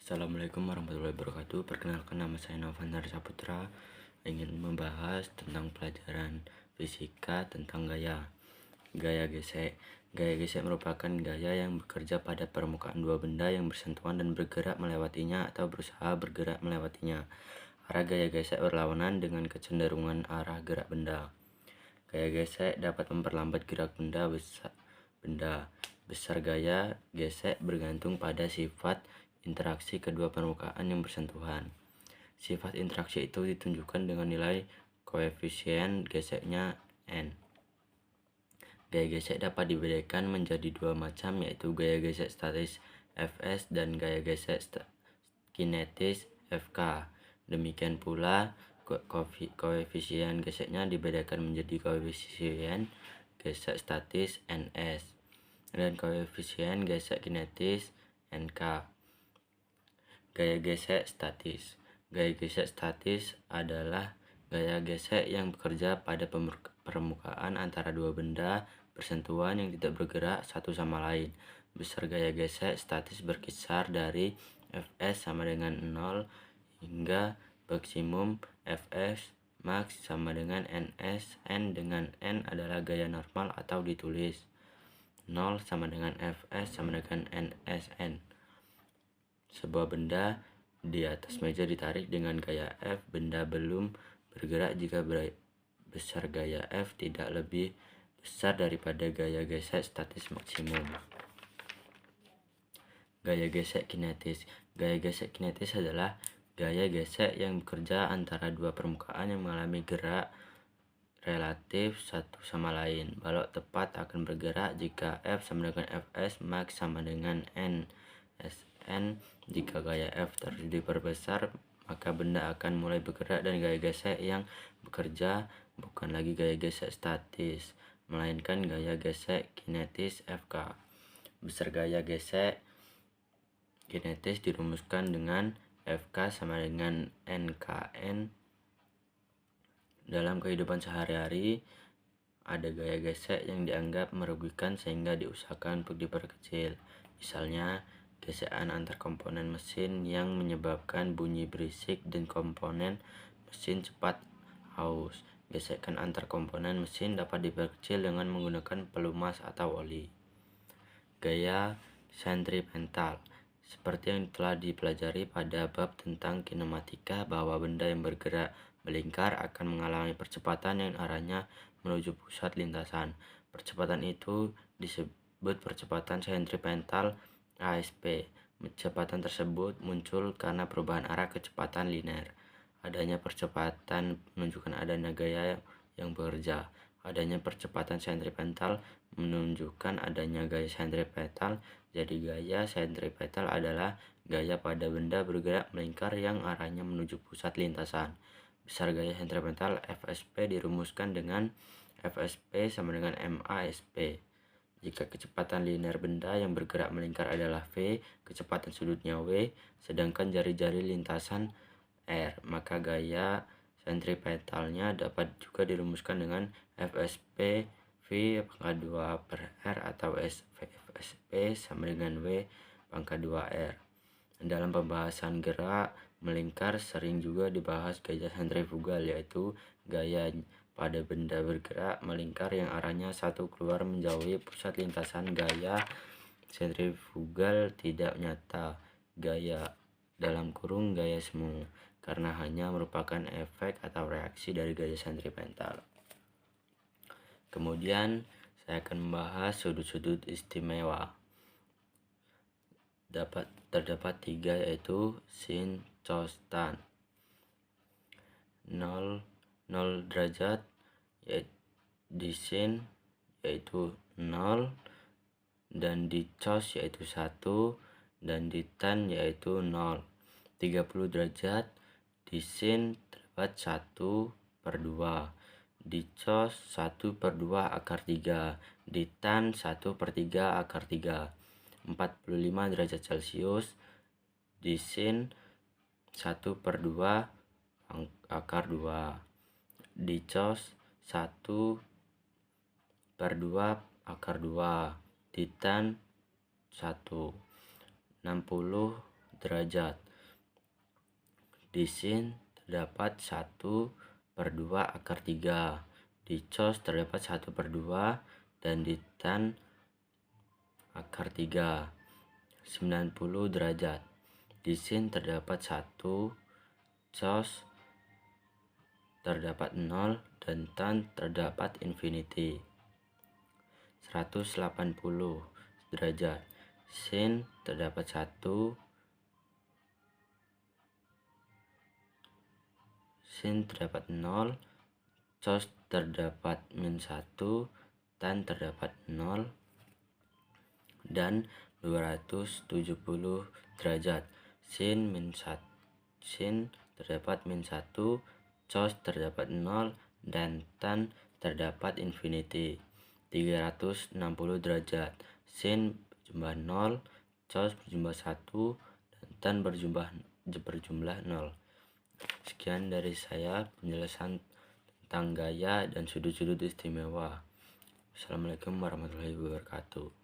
Assalamualaikum warahmatullahi wabarakatuh. Perkenalkan, nama saya Novanar Saputra. Ingin membahas tentang pelajaran fisika tentang gaya. Gaya gesek. Gaya gesek merupakan gaya yang bekerja pada permukaan dua benda yang bersentuhan dan bergerak melewatinya atau berusaha bergerak melewatinya. Arah gaya gesek berlawanan dengan kecenderungan arah gerak benda. Gaya gesek dapat memperlambat gerak benda besar gaya gesek bergantung pada sifat interaksi kedua permukaan yang bersentuhan. Sifat interaksi itu ditunjukkan dengan nilai koefisien geseknya n. Gaya gesek dapat dibedakan menjadi dua macam, yaitu gaya gesek statis Fs dan gaya gesek kinetis Fk. Demikian pula koefisien geseknya dibedakan menjadi koefisien gesek statis Ns dan koefisien gesek kinetis Nk. Gaya gesek statis. Gaya gesek statis adalah gaya gesek yang bekerja pada permukaan antara dua benda bersentuhan yang tidak bergerak satu sama lain. Besar gaya gesek statis berkisar dari Fs sama dengan 0 hingga maksimum Fs max sama dengan Ns. N dengan N adalah gaya normal atau ditulis 0 sama dengan Fs sama dengan Nsn. Sebuah benda di atas meja ditarik dengan gaya F. Benda belum bergerak jika besar gaya F tidak lebih besar daripada gaya gesek statis maksimum. Gaya gesek kinetis. Gaya gesek kinetis adalah gaya gesek yang bekerja antara dua permukaan yang mengalami gerak relatif satu sama lain. Balok tepat akan bergerak jika F sama dengan Fs, max sama dengan Nsn. Jika gaya F terus diperbesar, maka benda akan mulai bergerak, dan gaya gesek yang bekerja bukan lagi gaya gesek statis, melainkan gaya gesek kinetis Fk. Besar gaya gesek kinetis dirumuskan dengan Fk sama dengan Nkn. Dalam kehidupan sehari-hari, ada gaya gesek yang dianggap merugikan sehingga diusahakan untuk diperkecil. Misalnya, gesekan antar komponen mesin yang menyebabkan bunyi berisik dan komponen mesin cepat aus. Gesekan antar komponen mesin dapat diperkecil dengan menggunakan pelumas atau oli. Gaya sentripetal. Seperti yang telah dipelajari pada bab tentang kinematika, bahwa benda yang bergerak melingkar akan mengalami percepatan yang arahnya menuju pusat lintasan. Percepatan itu disebut percepatan sentripetal ASP. Percepatan tersebut muncul karena perubahan arah kecepatan linear. Adanya percepatan menunjukkan adanya gaya yang bekerja. Adanya percepatan sentripetal menunjukkan adanya gaya sentripetal. Jadi gaya sentripetal adalah gaya pada benda bergerak melingkar yang arahnya menuju pusat lintasan. Besar gaya sentripetal Fsp dirumuskan dengan Fsp sama dengan MASP. Jika kecepatan linear benda yang bergerak melingkar adalah V, kecepatan sudutnya W, sedangkan jari-jari lintasan R, maka gaya sentripetalnya dapat juga dirumuskan dengan Fsp V pangkat 2 per R atau Fsp sama dengan W pangkat 2 R. Dalam pembahasan gerak melingkar sering juga dibahas gaya sentrifugal, yaitu gaya pada benda bergerak melingkar yang arahnya satu keluar menjauhi pusat lintasan. Gaya sentrifugal tidak nyata, gaya (gaya semu), karena hanya merupakan efek atau reaksi dari gaya sentripetal. Kemudian saya akan membahas sudut-sudut istimewa. Terdapat 3, yaitu sin, cos, tan. 0 derajat di sin yaitu 0, dan di cos yaitu 1, dan di tan yaitu 0. 30 derajat di sin terdapat 1/2, di cos 1/2 akar 3, di tan 1/3 akar 3. 45 derajat Celcius di sin 1/2 akar 2, di cos 1/2 akar 2, di tan 1. 60 derajat. Di sin terdapat 1/2 akar 3. Di cos terdapat 1/2 dan di tan akar 3. 90 derajat. Di sin terdapat 1, cos terdapat 0, dan tan terdapat infinity. 180 derajat. Sin terdapat 1, sin terdapat 0, cos terdapat -1, tan terdapat 0, dan 270 derajat. Sin terdapat -1, cos terdapat 0, dan tan terdapat infinity. 360 derajat. Sin berjumlah 0, cos berjumlah 1, dan tan berjumlah 0. Sekian dari saya penjelasan tentang gaya dan sudut-sudut istimewa. Assalamualaikum warahmatullahi wabarakatuh.